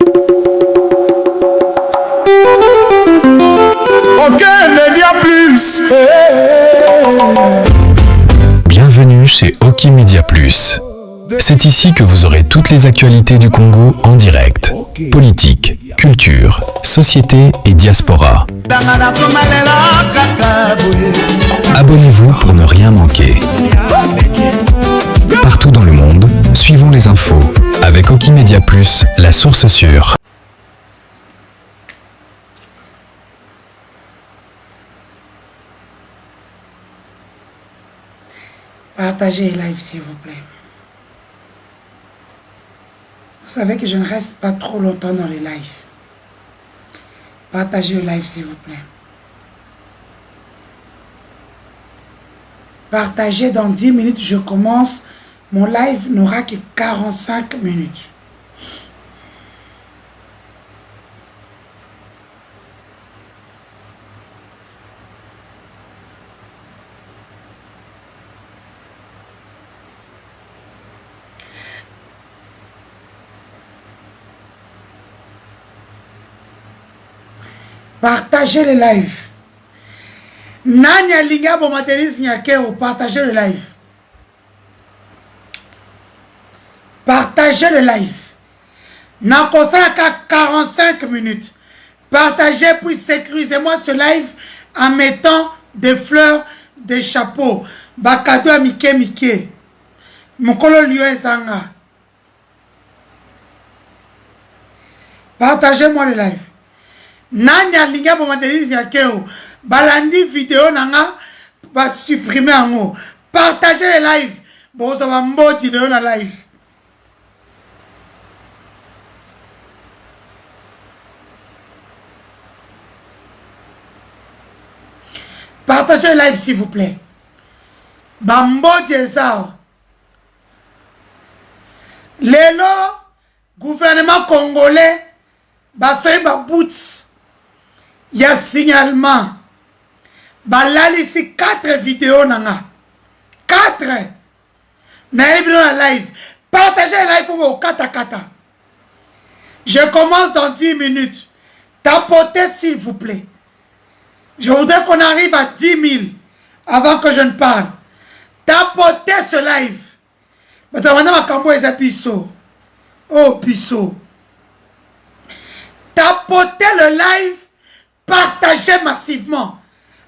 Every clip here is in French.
Ok, Média Plus. Bienvenue chez Oki Media Plus. C'est ici que vous aurez toutes les actualités du Congo en direct. Politique, culture, société et diaspora. Abonnez-vous pour ne rien manquer. Partout dans le monde, suivons les infos. Avec Oki Media Plus, la source sûre. Partagez les lives s'il vous plaît. Vous savez que je ne reste pas trop longtemps dans les lives. Partagez le live s'il vous plaît. Partagez dans 10 minutes, je commence. Mon live n'aura que 45 minutes. Partagez le live. Nanya Linga Bomateris Nyakeo, partagez le live. Partagez le live. Nakosa 45 minutes. Partagez puis sécurisez-moi ce live en mettant des fleurs, des chapeaux. Bakado à Mike Mike. Mokolo Liyo Zanga. Partagez-moi le live. Nanya Linga Bomateris Nyakeo. Balandi vidéo nanga va supprimer en haut. Partagez les lives. Bon, ça va mboti de la live. Partagez le live s'il vous plaît. Bamboti ça. Lelo, gouvernement congolais, basoy ba boots. Il y a signalement. Là, ici 4 vidéos. 4. La live. Partagez la live au kata kata. Je commence dans 10 minutes. Tapotez s'il vous plaît. Je voudrais qu'on arrive à 10 000 avant que je ne parle. Tapotez ce live. Oh, Pisso. Tapotez le live. Partagez massivement.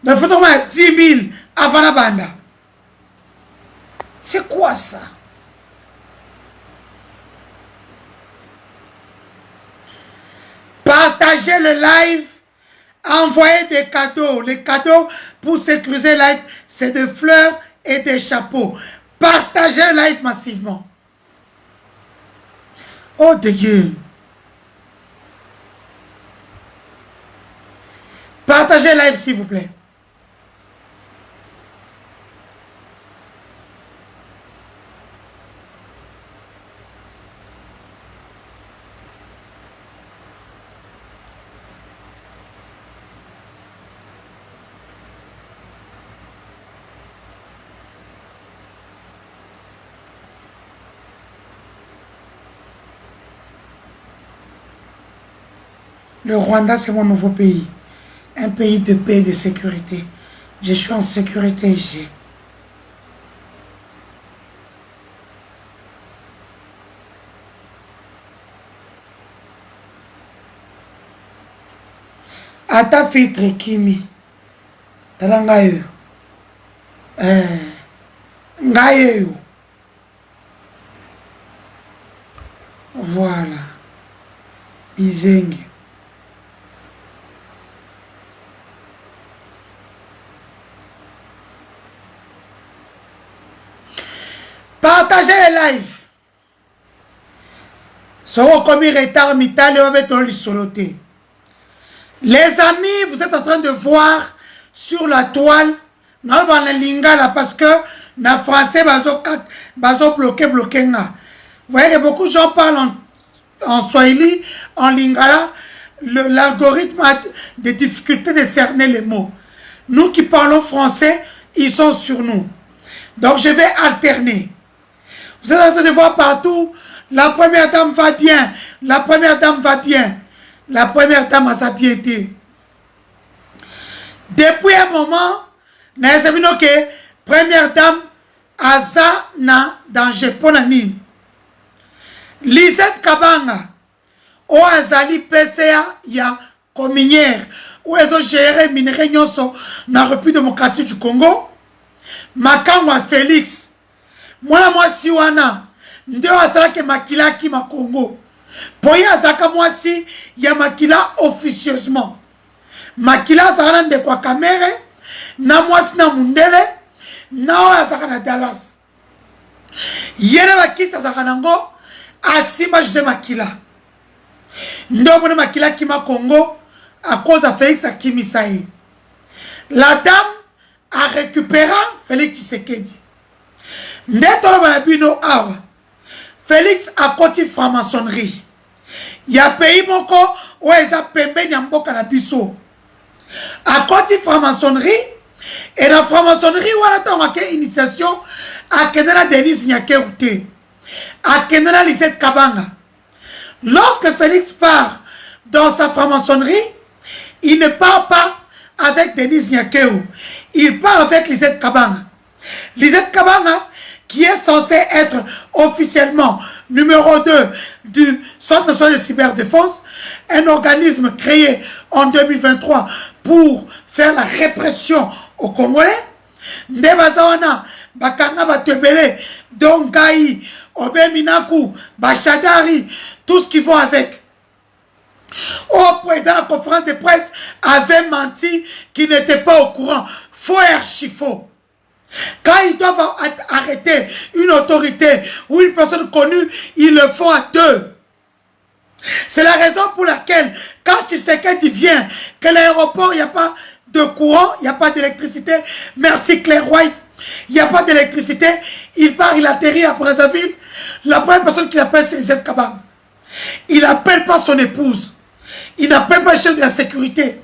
Mais il faut trouver 10 000 avant la bande. C'est quoi ça? Partagez le live. Envoyez des cadeaux. Les cadeaux pour sécuriser le live, c'est des fleurs et des chapeaux. Partagez le live massivement. Oh Dieu. Partagez le live s'il vous plaît. Le Rwanda, c'est mon nouveau pays. Un pays de paix et de sécurité. Je suis en sécurité ici. Ata filtre Kimi. Talangayo. Ngayo. Voilà. Bizengi. Partagez les lives. Soro comme retard mitali soloté. Les amis, vous êtes en train de voir sur la toile non la lingala parce que na français bazo bloqué nga. Vous voyez que beaucoup de gens parlent en swahili, en lingala. L'algorithme a des difficultés de cerner les mots. Nous qui parlons français, ils sont sur nous. Donc je vais alterner. Vous êtes en train de voir partout La première dame va bien. La première dame va bien. La première dame a sa piété. Depuis un moment, na esabino que première dame aza na danger pour la nini. Lisette Kabanga o azali PCA ya communière ou ezo gérer minerai nyonso na République démocratique du Congo. Makangwa Félix mwana mwasi wana ndio asalaki makila ki makongo poye azaka mwasi ya makila officieusement makila azaka nde kwa kamere na mwasi na mundele na o azaka na Dallas yene bakista azaka nango asimba José Makila ndo mwana makila ki makongo à cause de Félix Akimisaï. La dame a récupéré Félix Tshisekedi. Ndetolo banabino awa. Félix a continué franc-maçonnerie. Il y a pays moko où ils a pembe nyamboka na biso. A continué franc-maçonnerie et la franc-maçonnerie où on a une initiation à Kenana Denis Nyakeoute. À Kenana Lisette Kabanga. Lorsque Félix part dans sa franc-maçonnerie, il ne part pas avec Denis Nyakeu. Il part avec Lisette Kabanga. Lisette Kabanga, qui est censé être officiellement numéro 2 du Centre national de cyberdéfense, un organisme créé en 2023 pour faire la répression aux Congolais. Ndebazawana, Bakanga Batebele, Dongaï, Obeminaku, Bachadari, tout ce qui va avec. Au président de la conférence de presse avait menti qu'il n'était pas au courant. Faux et archi-faux. Quand ils doivent arrêter une autorité ou une personne connue, ils le font à deux. C'est la raison pour laquelle, quand Tshisekedi vient, que l'aéroport, il n'y a pas de courant, il n'y a pas d'électricité, merci Claire White, il n'y a pas d'électricité, il part, il atterrit à Brazzaville, la première personne qu'il appelle, c'est Lisette Kabang. Il n'appelle pas son épouse. Il n'appelle pas le chef de la sécurité.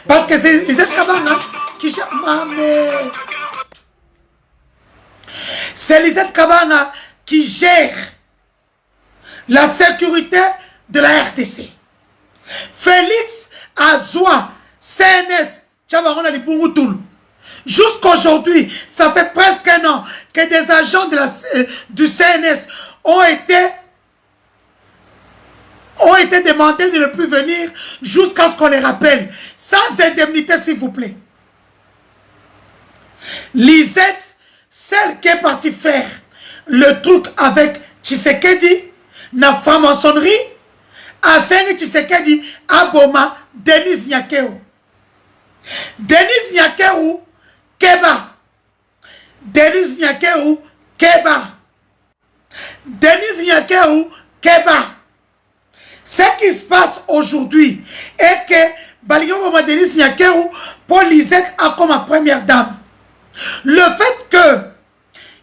Parce que c'est Lisette Kabanga qui gère. C'est Lisette Kabanga qui gère la sécurité de la RTC. Félix Azoua, CNS, Tchabarona Libungutul. Jusqu'aujourd'hui, ça fait presque un an que des agents du CNS ont été demandés de ne plus venir jusqu'à ce qu'on les rappelle. Sans indemnité, s'il vous plaît. Lisette, celle qui est partie faire le truc avec Tshisekedi, na franc-maçonnerie, a Sengi Tshisekedi, à Boma, Denis Nyakeu. Denis Nyakeu, Keba. Denis Nyakeu, Keba. Denis Nyakeu, Keba. Ce qui se passe aujourd'hui est que Balignon Denis Nyakeu, Paul Lisette a comme ma première dame. Le fait que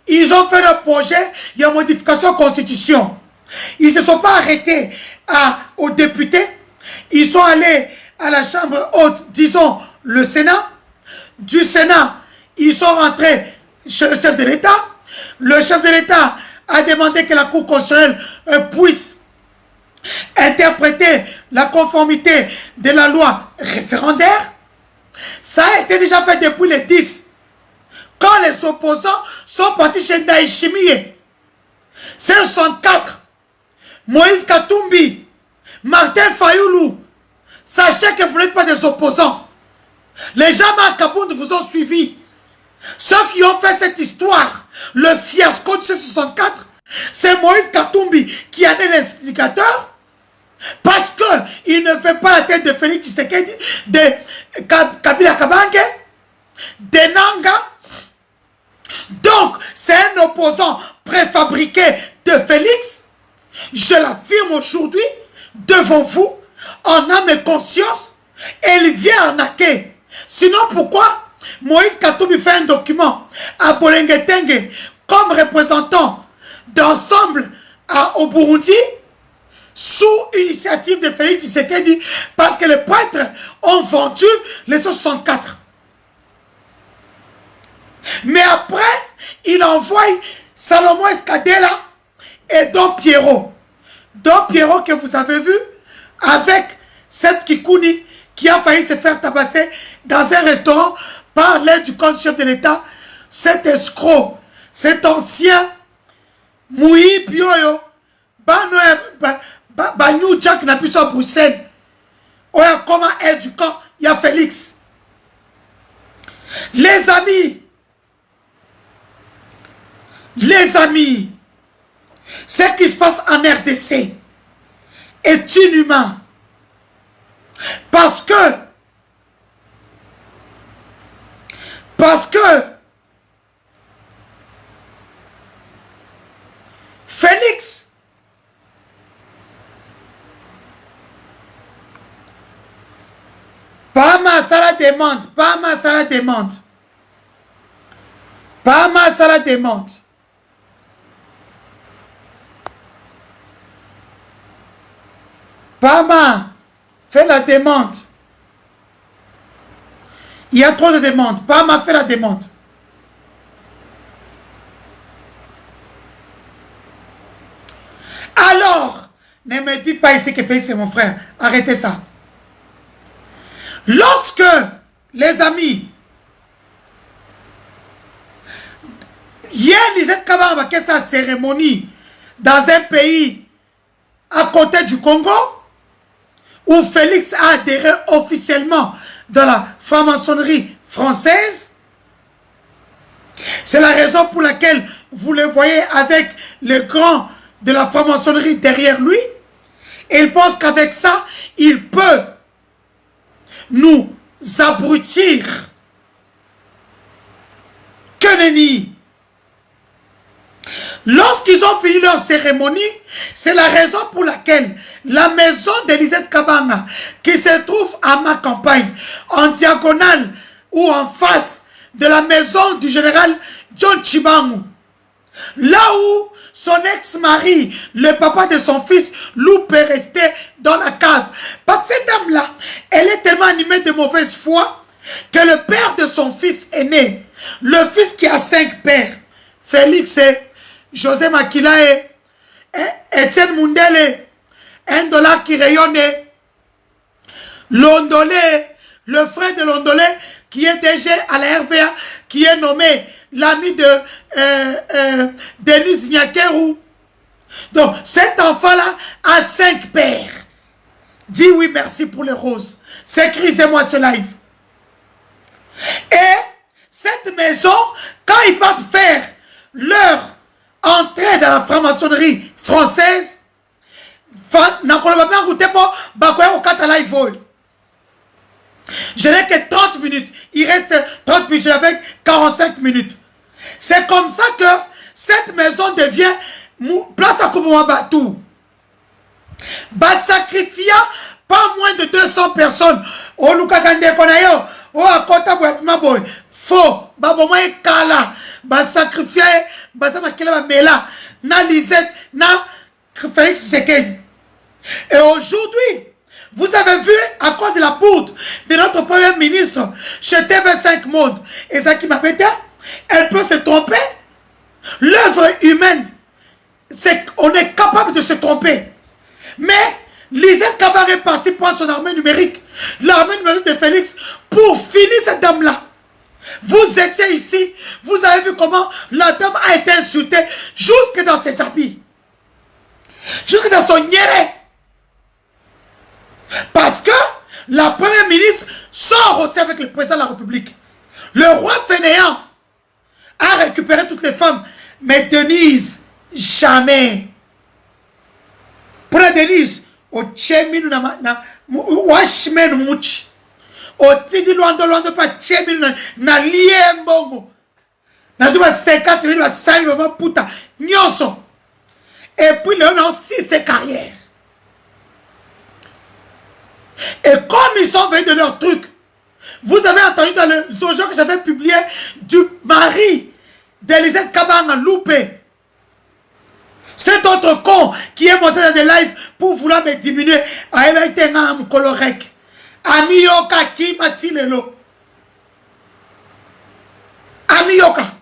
ils ont fait le projet, il y a modification de la constitution. Ils ne se sont pas arrêtés aux députés. Ils sont allés à la chambre haute, disons le Sénat. Du Sénat, ils sont rentrés chez le chef de l'État. Le chef de l'État a demandé que la Cour constitutionnelle puisse interpréter la conformité de la loi référendaire. Ça a été déjà fait depuis le 10. Quand les opposants sont partis chez Ndaïchimie, c'est 64. Moïse Katumbi, Martin Fayoulou, sachez que vous n'êtes pas des opposants. Les gens à Kabound vous ont suivi. Ceux qui ont fait cette histoire, le fiasco de C64, c'est Moïse Katumbi qui en est l'instigateur. Parce qu'il ne fait pas la tête de Félix Tshisekedi, de Kabila Kabange, de Nanga. Donc, c'est un opposant préfabriqué de Félix. Je l'affirme aujourd'hui, devant vous, en âme et conscience, et il vient arnaquer. Sinon, pourquoi Moïse Katumbi fait un document à Bolengetenge comme représentant d'ensemble au Burundi sous initiative de Félix Tshisekedi parce que les prêtres ont vendu les 64. Mais après, il envoie Salomon Escadela et Don Pierrot. Don Pierrot que vous avez vu avec cette Kikouni qui a failli se faire tabasser dans un restaurant par l'aide du compte chef de l'État, cet escroc, cet ancien Moui Pioyo, Bagnou Jack n'a plus à Bruxelles. Oya comment aide du camp, il y a Félix. Les amis, ce qui se passe en RDC est inhumain. Parce que Félix Pama Sala demande. Pama fait la demande. Il y a trop de demandes. Pama fait la demande. Alors, ne me dites pas ici que Félix c'est mon frère. Arrêtez ça. Lorsque, les amis, hier, Lisette Kabamba, qu'est-ce que sa cérémonie dans un pays à côté du Congo, où Félix a adhéré officiellement dans la franc-maçonnerie française. C'est la raison pour laquelle vous le voyez avec le grand de la franc-maçonnerie derrière lui. Et il pense qu'avec ça, il peut nous abrutir. Que nenni. Lorsqu'ils ont fini leur cérémonie, c'est la raison pour laquelle la maison d'Elisette Kabanga, qui se trouve à ma campagne, en diagonale ou en face de la maison du général John Chibangu, là où son ex-mari, le papa de son fils, Loupe est resté dans la cave. Parce que cette dame-là, elle est tellement animée de mauvaise foi que le père de son fils aîné, le fils qui a 5 pères, Félix et José Makila et Étienne Mundele, un dollar qui rayonne, Londolé, le frère de Londolé, qui est DG à la RVA, qui est nommé l'ami de Denis Nyakeru. Donc, cet enfant-là a 5 pères. Dis oui, merci pour les roses. Sécurisez-moi ce live. Et cette maison, quand ils partent faire leur entrée dans la franc-maçonnerie française, je n'ai que 30 minutes. Il reste 30 minutes. J'avais 45 minutes. C'est comme ça que cette maison devient place à Koumouabatou. Sacrifia pas moins de 200 personnes. Oh, Lukakande Konayo. Oh, Akota Boy. Faux. Baboma et Kala. Sacrifia. Basamakela Mela. Na Lisette. Na Félix Sekedi. Et aujourd'hui, vous avez vu, à cause de la poudre de notre premier ministre chez TV5 Monde, et ça qui m'a dit, elle peut se tromper. L'œuvre humaine, on est capable de se tromper. Mais Lisette Kabang est partie prendre son armée numérique, l'armée numérique de Félix, pour finir cette dame-là. Vous étiez ici, vous avez vu comment la dame a été insultée jusque dans ses habits, jusque dans son niéré. Parce que la première ministre sort aussi avec le président de la République. Le roi fainéant a récupéré toutes les femmes. Mais Denise, jamais. Pour la Denise, au Tcheminu na Washmenu Mouchi. Au Tidi Luando pa Tcheminu na Liembongo. Na Zuba 50 000 5 000 puta. Nyoso. Et puis le on a aussi ses carrières. Et comme ils sont venus de leur truc, vous avez entendu dans le jour que j'avais publié du mari d'Elisette Kabanga Loupé. Cet autre con qui est monté dans des lives pour vouloir me diminuer a été un colorec. Amiyoka qui m'a tiré l'eau. Amiyoka.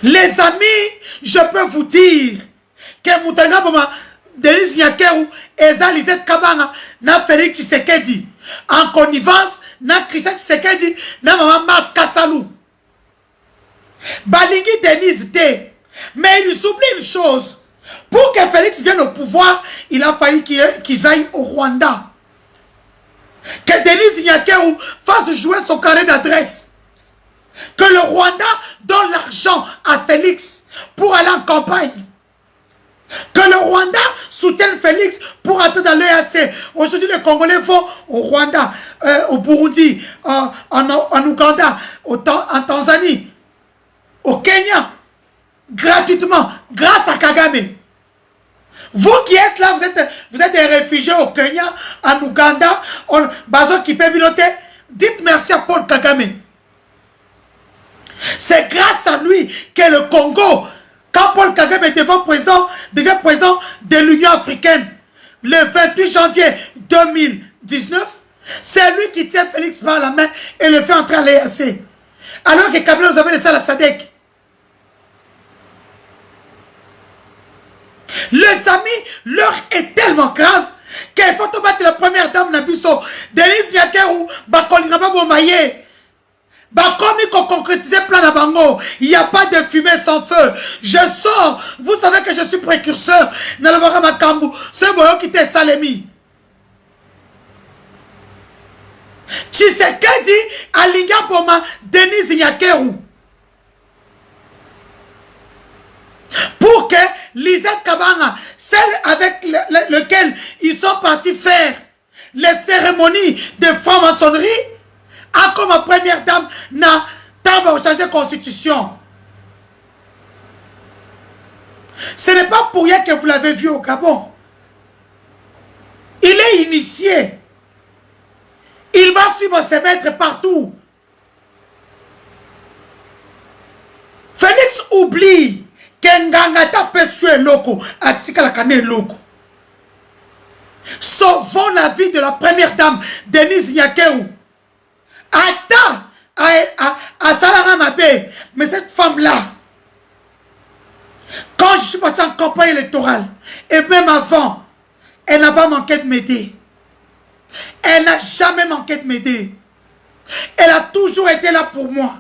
Les amis, je peux vous dire que Moutanga Boma, Denis Nyakeru, Eza Lisette Kabanga, na Félix Tshisekedi, en connivence, na Christian Tshisekedi, na Maman Marc Kassalou. Balingi Denis T. Mais il oublie une chose. Pour que Félix vienne au pouvoir, il a fallu qu'ils aillent au Rwanda. Que Denis Nyakeru fasse jouer son carré d'adresse. Que le Rwanda donne l'argent à Félix pour aller en campagne. Que le Rwanda soutienne Félix pour entrer dans l'EAC. Aujourd'hui, les Congolais vont au Rwanda, au Burundi, en Ouganda, en Tanzanie, au Kenya, gratuitement, grâce à Kagame. Vous qui êtes là, vous êtes des réfugiés au Kenya, en Ouganda, Bazo qui peut piloter, dites merci à Paul Kagame. C'est grâce à lui que le Congo, quand Paul Kagame devient président de l'Union africaine, le 28 janvier 2019, c'est lui qui tient Félix par la main et le fait entrer à l'EAC. Alors que Kabila nous avait laissé à la SADC. Les amis, l'heure est tellement grave qu'il faut battre la première dame Nabiso. Denis Nyakeru, Bakolingaba Bomaye. Bakomi qu'on concrétise plein de bango. Il n'y a pas de fumée sans feu. Je sors. Vous savez que je suis précurseur. Nalabara Makambu. C'est moi qui t'ai Salemi. Tshisekedi Alinga Boma Denis Nyakeru. Pour que Lisette Kabanga, celle avec lequel ils sont partis faire les cérémonies de franc-maçonnerie, a comme première dame n'a pas changé la constitution. Ce n'est pas pour rien que vous l'avez vu au Gabon. Il est initié. Il va suivre ses maîtres partout. Félix oublie Ngangata Pesue Loko, Atika la Kane Loko. Sauvons la vie de la première dame, Denise Nyakeru. À Salara Mabé. Mais cette femme-là, quand je suis parti en campagne électorale, et même avant, elle n'a pas manqué de m'aider. Elle n'a jamais manqué de m'aider. Elle a toujours été là pour moi.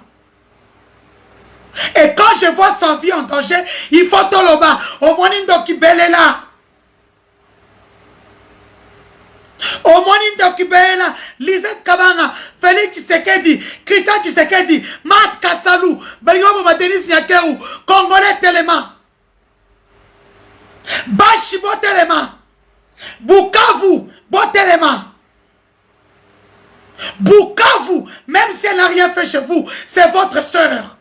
Et quand je vois sa vie en danger, il faut toloba. Au monindo qui belle là. Au monindo qui belle là. Lisette Kabanga, Félix Tshisekedi, Christian Tshisekedi, Marc Kassalou, Balingo Denis Nyakeru, Congolais Téléma, Bashi Botelema, Bukavu Botelema. Bukavu, même si elle n'a rien fait chez vous, c'est votre sœur.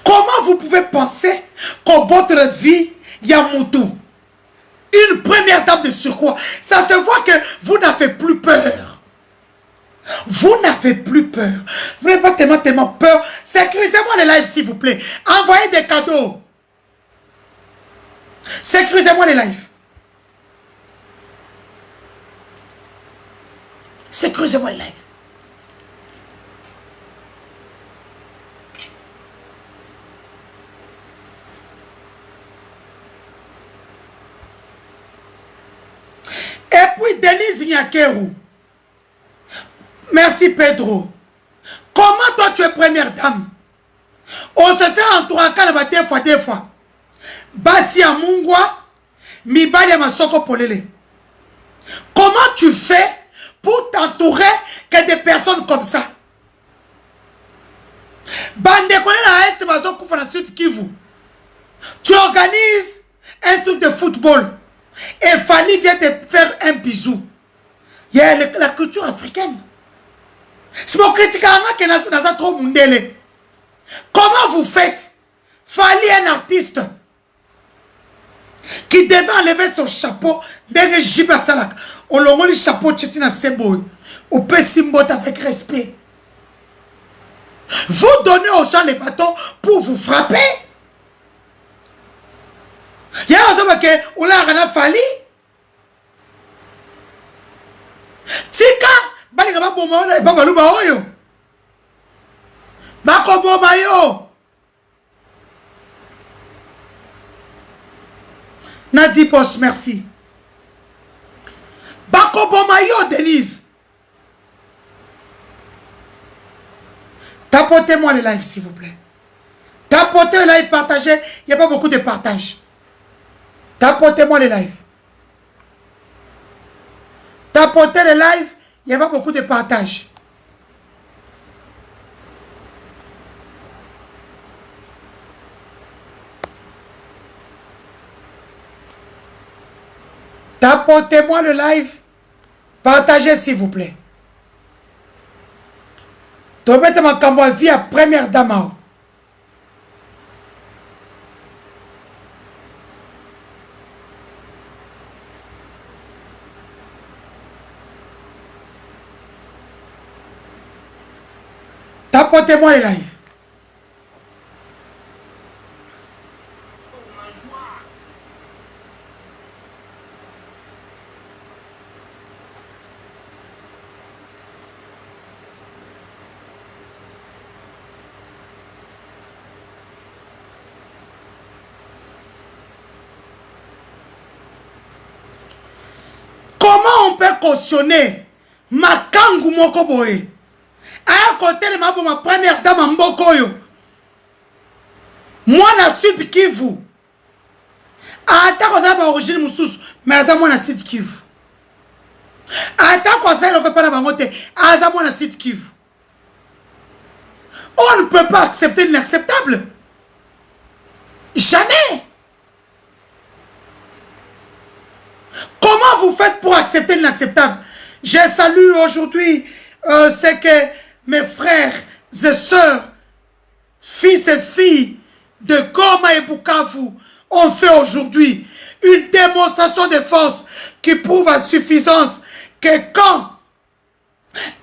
Comment vous pouvez penser qu'au votre vie, il y a Moutou? Une première dame de surcroît. Ça se voit que vous n'avez plus peur. Vous n'avez plus peur. Vous n'avez pas tellement peur. Sécurisez-moi les lives, s'il vous plaît. Envoyez des cadeaux. Sécurisez-moi les lives. Sécurisez-moi les lives. Et puis Denise Nyakeru. Merci Pedro. Comment toi tu es première dame? On se fait entourer deux fois. Basi ya Mungwa, Mibali ya Masoko Polele. Comment tu fais pour t'entourer que des personnes comme ça? Bande connaît la Est Masoko Fana Sud Kivu. Tu organises un truc de football. Et Fali vient te faire un bisou. Il y a la culture africaine. Si vous critiquez que trop mundele. Comment vous faites? Fali est un artiste qui devait enlever son chapeau derrière Jiba Salak. On l'a mis le chapeau tchétina sebo. On peut s'imboter avec respect. Vous donnez aux gens les bâtons pour vous frapper. Il y a un homme qui a fallu. Tika, Balinga Boma et Babaluba Oyo. Bako Boma yo. Nadi Boss, merci. Bako Bomayo, Denise. Tapotez-moi le live, s'il vous plaît. Tapotez le live, partagez. Il n'y a pas beaucoup de partage. Tapotez-moi le live. Tapotez le live. Il n'y a pas beaucoup de partage. Tapotez-moi le live. Partagez, s'il vous plaît. Tomete makambo à vie à première dame. Tapotez-moi le live. Comment on peut cautionner Makangu Mokoboe à côté de ma première dame en Bokoyo? Moi, na Sud Kivu. Ata ko za ba origine mususu, mais aza moi na Sud Kivu. Ata ko za le pas na bangote, aza moi na Sud Kivu. On ne peut pas accepter l'inacceptable. Jamais. Comment vous faites pour accepter l'inacceptable? Je salue aujourd'hui ce que mes frères et sœurs, fils et filles de Goma et Bukavu ont fait aujourd'hui. Une démonstration de force qui prouve à suffisance que quand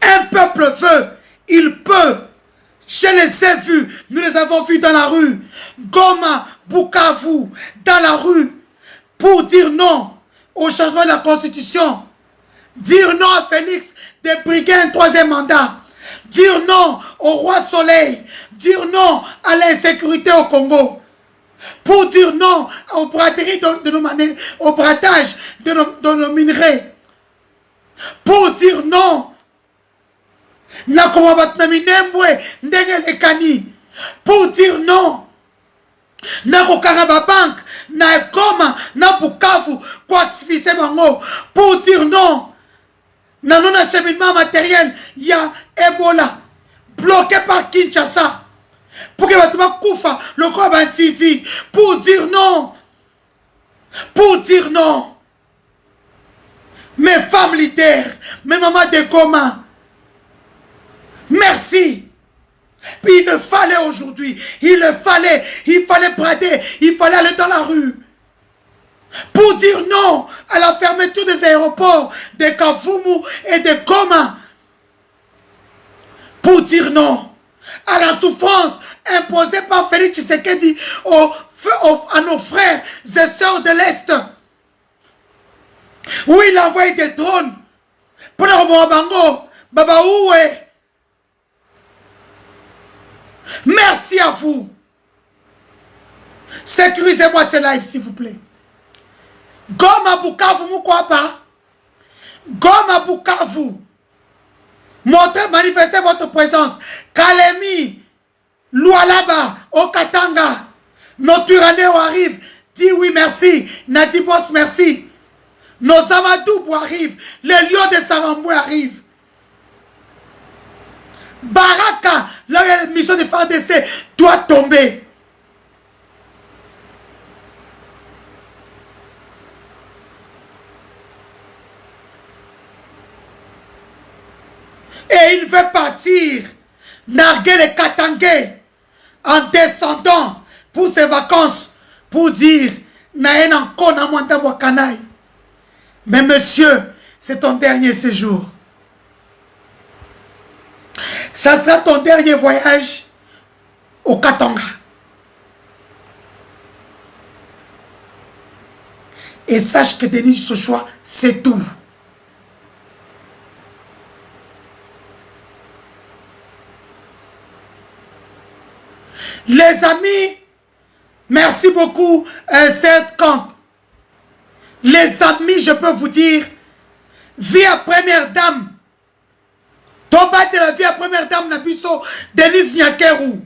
un peuple veut, il peut. Je les ai vus, nous les avons vus dans la rue. Goma, Bukavu, dans la rue, pour dire non au changement de la constitution, dire non à Félix de briguer un troisième mandat, dire non au roi Soleil, dire non à l'insécurité au Congo, pour dire non au braderie au bradage de nos minerais, pour dire non pour dire non na kokanga bank na Goma na Bukavu kwa activiser bango, pour dire non na non acheminement matériel ya Ebola bloqué par Kinshasa pour que batuma kufa le corps bantiti, pour dire non, pour dire non. Mes femmes leaders, mes mamans de Goma, merci. Puis il le fallait aujourd'hui, il fallait brader, il fallait aller dans la rue pour dire non à la fermeture des aéroports de Kavumu et de Goma, pour dire non à la souffrance imposée par Félix Tshisekedi à nos frères et sœurs de l'Est, où il a envoyé des drones pour le Bango, Baba Oué. Merci à vous. Sécurisez-moi ce live, s'il vous plaît. Goma Bukavu Mukwapa. Goma Bukavu. Montrez, manifestez votre présence. Kalemi, Lualaba, Okatanga. Notre Uraneo arrive. Dis oui, merci. Nadi Boss, merci. Nos Amadoubou arrivent. Les lions de Saramboué arrivent. Baraka, là où il y a la mission de FARDC, doit tomber. Et il veut partir, narguer les Katangais en descendant pour ses vacances, pour dire Naen encore na mwanda wakanaï. Mais monsieur, c'est ton dernier séjour. Ça sera ton dernier voyage au Katanga. Et sache que Denis Sochoa, c'est tout. Les amis, merci beaucoup, cette camp. Les amis, je peux vous dire, vie à première dame. Toba de la vie à première dame Nabiso, Denis Nyakeru.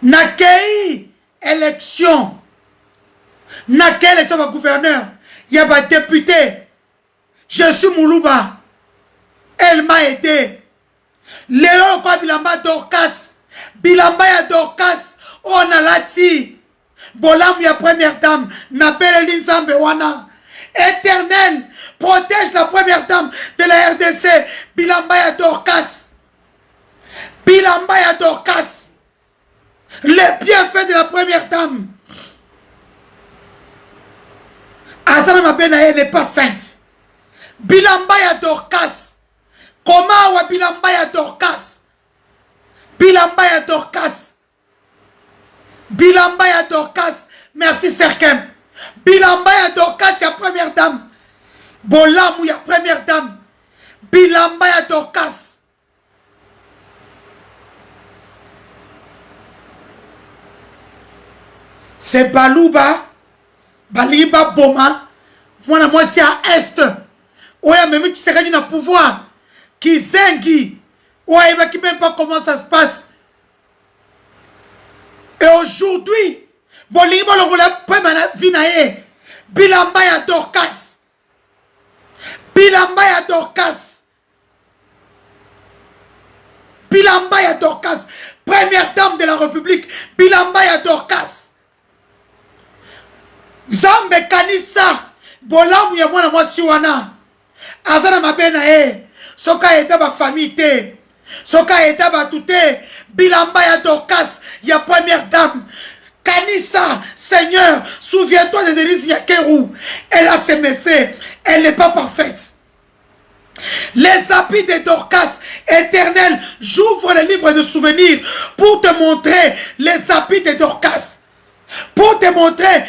Nakei élection. Nakei élection de gouverneur. Il y a des députés. Je suis Moulouba. Elle m'a aidé. Lélo quoi Bilamba Dorcas. Bilamba ya Dorcas. On a lati. Bolam ya première dame. Nabele Linzambe wana. Éternel, protège la première dame de la RDC. Bilamba ya Dorcas. Bilamba ya Dorcas. Les bienfaits de la première dame. Asana Mabena n'est pas sainte. Bilamba ya Dorcas. Comment wa Bilamba ya Dorcas? Bilamba ya Dorcas. Bilamba ya Dorcas. Merci Serkem. Bilamba ya Dorcas ya première dame. Bolamou ya première dame. Bilamba ya Dorcas. C'est Balouba. Baliba Boma. Moi c'est à Est. Oya même tu sais que j'ai un pouvoir. Qui zengi. Oya il va qui même pas comment ça se passe. Et aujourd'hui. Boliba le roule pas ma vie nae. Bilamba ya Dorcas. Bilamba ya Dorcas. Bilamba ya Dorcas. Première dame de la République. Bilamba ya Dorcas. Zambe kanisa. Bolamu ya mwana mwasi wana. Azana mabena Soka eta ba famille te. Soka eta ba touté. Bilamba ya Dorcas. Ya première dame. Kanissa, Seigneur, souviens-toi de Denise Nyakeru. Elle a ses méfaits. Elle n'est pas parfaite. Les habits de Dorcas, éternel, j'ouvre le livre de souvenirs pour te montrer les habits de Dorcas. Pour te montrer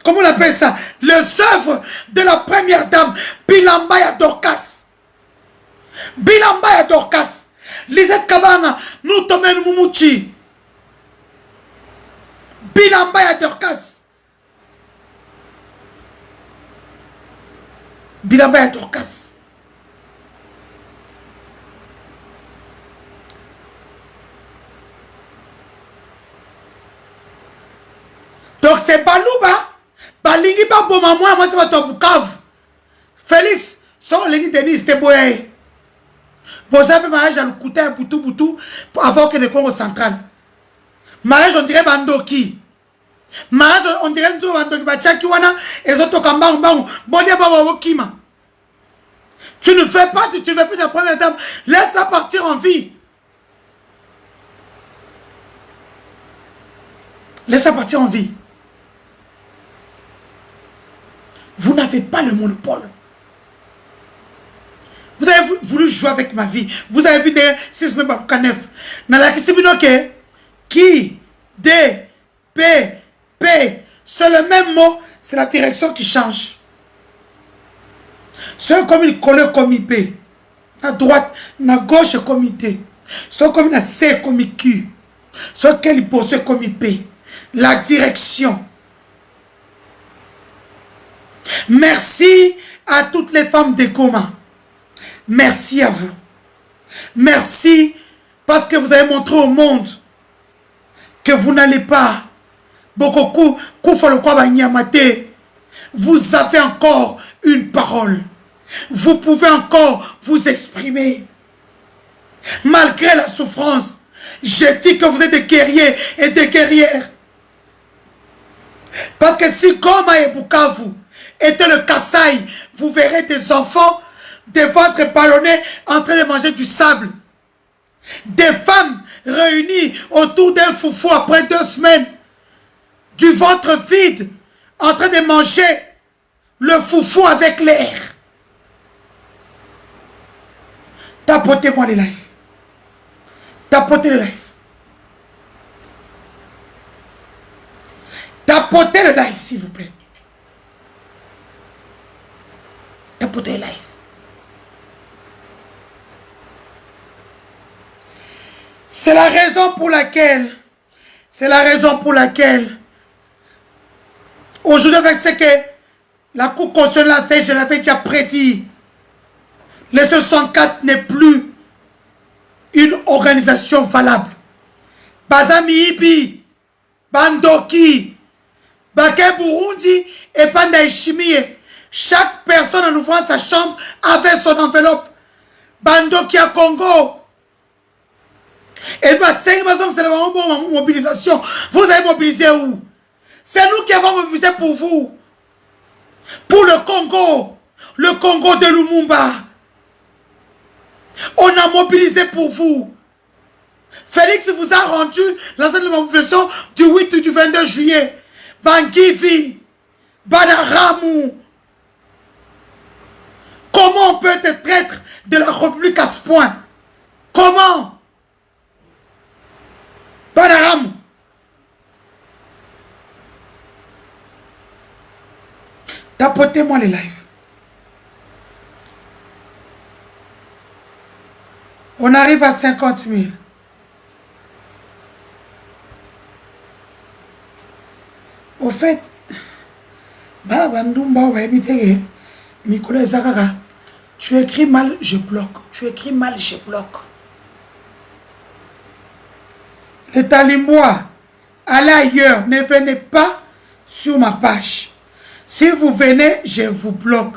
comment on appelle ça? Les œuvres de la première dame, Bilamba ya Dorcas. Bilamba ya Dorcas. Lisette Kabanga, nous tomons Mumuchi. Bilamba ya Dorcas. Bilamba ya Dorcas. Donc c'est Balouba. Balingi ba boma moi c'est pas ton Bukavu. Félix, son lengi Denis te boye. Bon ça peut mariage à le couteau un boutou avant que le Congo central. Mariage on dirait Bandoki. Mariage on dirait Nzo Bandoki Bachaki wana et autres kambangu bangu. Bolia baba wokima. Tu ne fais pas, tu ne fais plus de la première dame. Laisse-la partir en vie. Laisse-la partir en vie. Vous n'avez pas le monopole. Vous avez voulu jouer avec ma vie. Vous avez vu des 6 membres Kanef. Qui, D, P, P. C'est le même mot. C'est la direction qui change. C'est comme une couleur comme IP. À droite, à gauche comme IT. C'est comme une C comme Q. C'est quel possède comme IP. La direction. Merci à toutes les femmes de Goma. Merci à vous. Merci parce que vous avez montré au monde que vous n'allez pas. Vous avez encore une parole. Vous pouvez encore vous exprimer. Malgré la souffrance, je dis que vous êtes des guerriers et des guerrières. Parce que si Goma et Bukavu étaient le Kasaï, vous verrez des enfants de ventre ballonné en train de manger du sable. Des femmes réunies autour d'un foufou après 2 semaines. Du ventre vide en train de manger le foufou avec l'air. Tapotez-moi les lives. Tapotez le live. Tapotez le live, s'il vous plaît. Tapotez le live. C'est la raison pour laquelle C'est la raison pour laquelle, aujourd'hui, avec ce que la Cour constitutionnelle a fait, je l'avais déjà prédit, le 64 n'est plus une organisation valable. Bazami Ibi, Bandoki, Baké Burundi et Pandaïchimie. Chaque personne en ouvrant sa chambre avait son enveloppe. Bandoki à Congo. Et bien, c'est la mobilisation. Vous avez mobilisé où? C'est nous qui avons mobilisé pour vous. Pour le Congo de Lumumba. On a mobilisé pour vous. Félix vous a rendu l'ensemble de la mobilisation du 8 ou du 22 juillet. Bangivi, Banaramu. Comment on peut être traître de la République à ce point? Comment? Banaramu. Tapotez-moi les lives. On arrive à 50 000. Au fait, tu écris mal, je bloque. Tu écris mal, je bloque. Les Talimbois, allez ailleurs, ne venez pas sur ma page. Si vous venez, je vous bloque.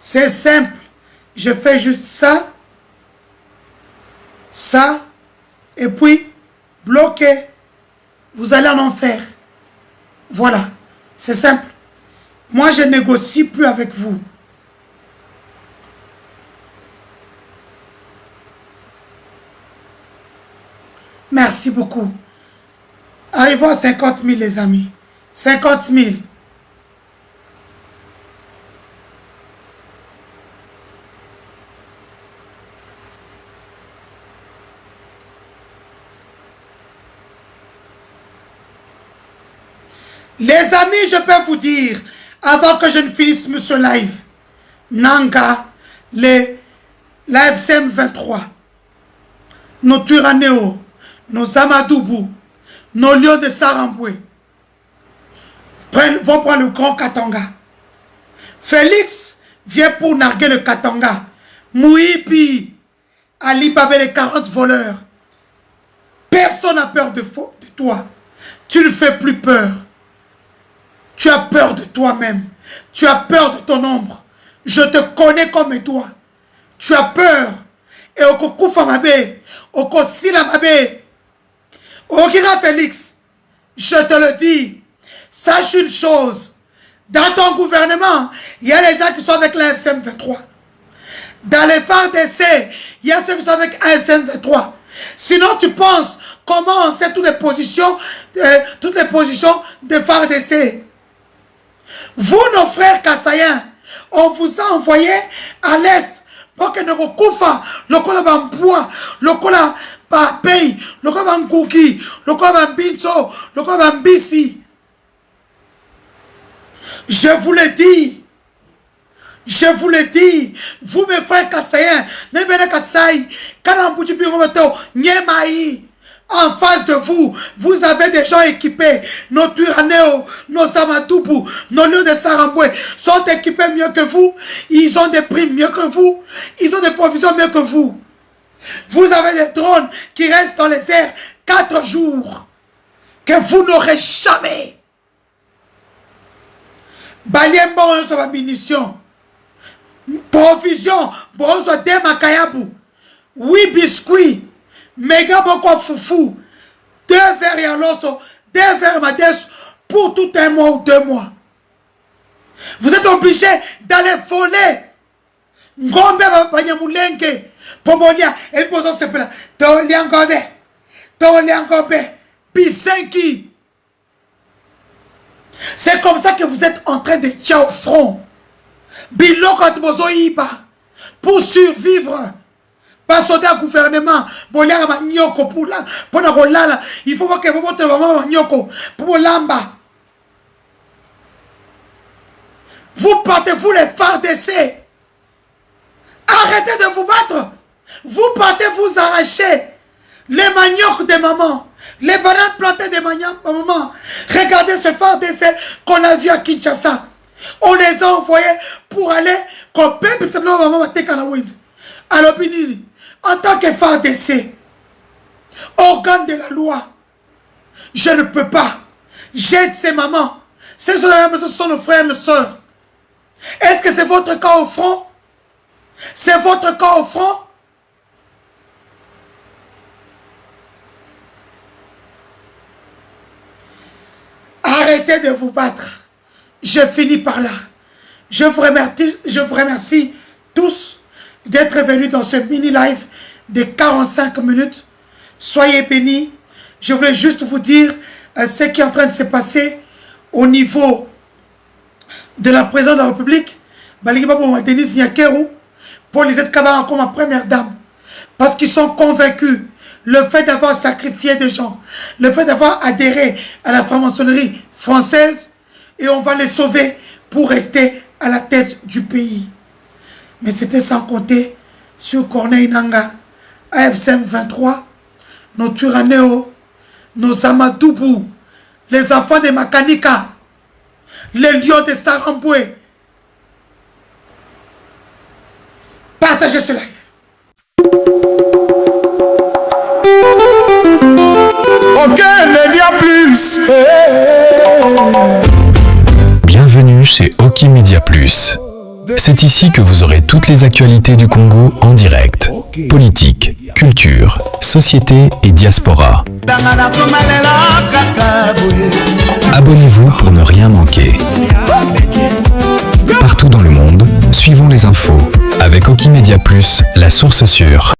C'est simple. Je fais juste ça, ça, et puis bloquer. Vous allez en enfer. Voilà, c'est simple. Moi, je négocie plus avec vous. Merci beaucoup. Arrivons à 50 000, les amis. 50 000. Les amis, je peux vous dire, avant que je ne finisse ce live, Nanga, l'AFCM 23, nos Turaneo, nos Amadoubou, nos lions de Saramboué, vont prendre le grand Katanga. Félix vient pour narguer le Katanga. Mouipi, Ali Babé, les 40 voleurs. Personne n'a peur de toi. Tu ne fais plus peur. Tu as peur de toi-même. Tu as peur de ton ombre. Je te connais comme toi. Tu as peur. Et au Koufa Mabé, au Kosila Mabé, au Kira Félix, je te le dis, sache une chose. Dans ton gouvernement, il y a les gens qui sont avec la FCM 23. Dans les FARDC, il y a ceux qui sont avec AFCM 23. Sinon, tu penses comment on sait toutes les positions de FARDC. Vous, nos frères Kassaïens, on vous a envoyé à l'est pour que nous recouvrons le cola bois, le cola paye, le cola cookie, le cola binso, le cola bisi. Je vous le dis, vous mes frères Kassaïens, Nebene Kassaï, Kanambuji Birometo, Nyemaï. En face de vous, vous avez des gens équipés. Nos Turaneo, nos Amatoubou, nos lieux de Saramboué sont équipés mieux que vous. Ils ont des primes mieux que vous. Ils ont des provisions mieux que vous. Vous avez des drones qui restent dans les airs 4 jours. Que vous n'aurez jamais. Baliembo, on soit ma munition. Provision, on soit des makayabou. 8 biscuits. Méga beaucoup foufou, 2 verres yaloso, 2 verres madès pour tout un mois ou 2 mois. Vous êtes obligé d'aller voler. Ngombe banyamulenge, pomolia, et poso sepela, toliangobe, pisenki. C'est comme ça que vous êtes en train de tirer au front. Biloko bozo iba, pour survivre. Pas soldat gouvernement, il faut que vous voyez pour lamba. Vous partez, vous les FARDC. Arrêtez de vous battre. Vous partez, vous arrachez les maniocs des mamans, les bananes plantées des maniocs. maman, regardez ce phare d'essai qu'on a vu à Kinshasa. On les a envoyés pour aller couper, maman, alors, en tant que phare d'essai, organe de la loi, je ne peux pas. J'aide ces mamans. Ce sont nos frères et nos sœurs. Est-ce que c'est votre cas au front? C'est votre cas au front? Arrêtez de vous battre. Je finis par là. Je vous remercie tous d'être venus dans ce mini-live de 45 minutes. Soyez bénis. Je voulais juste vous dire ce qui est en train de se passer au niveau de la présidente de la République. Denise Nyakeru, pour Lisette Kabara comme ma première dame. Parce qu'ils sont convaincus. Le fait d'avoir sacrifié des gens, le fait d'avoir adhéré à la franc-maçonnerie française, et on va les sauver pour rester à la tête du pays. Mais c'était sans compter sur Corneille Nanga, AFCM 23, nos Turaneo, nos Amadoubou, les enfants de Makanika, les lions de Saramboué. Partagez ce live. Ok, Média Plus. Bienvenue chez Oki Media Plus. C'est ici que vous aurez toutes les actualités du Congo en direct. Politique, culture, société et diaspora. Abonnez-vous pour ne rien manquer. Partout dans le monde, suivons les infos avec Oki Media Plus, la source sûre.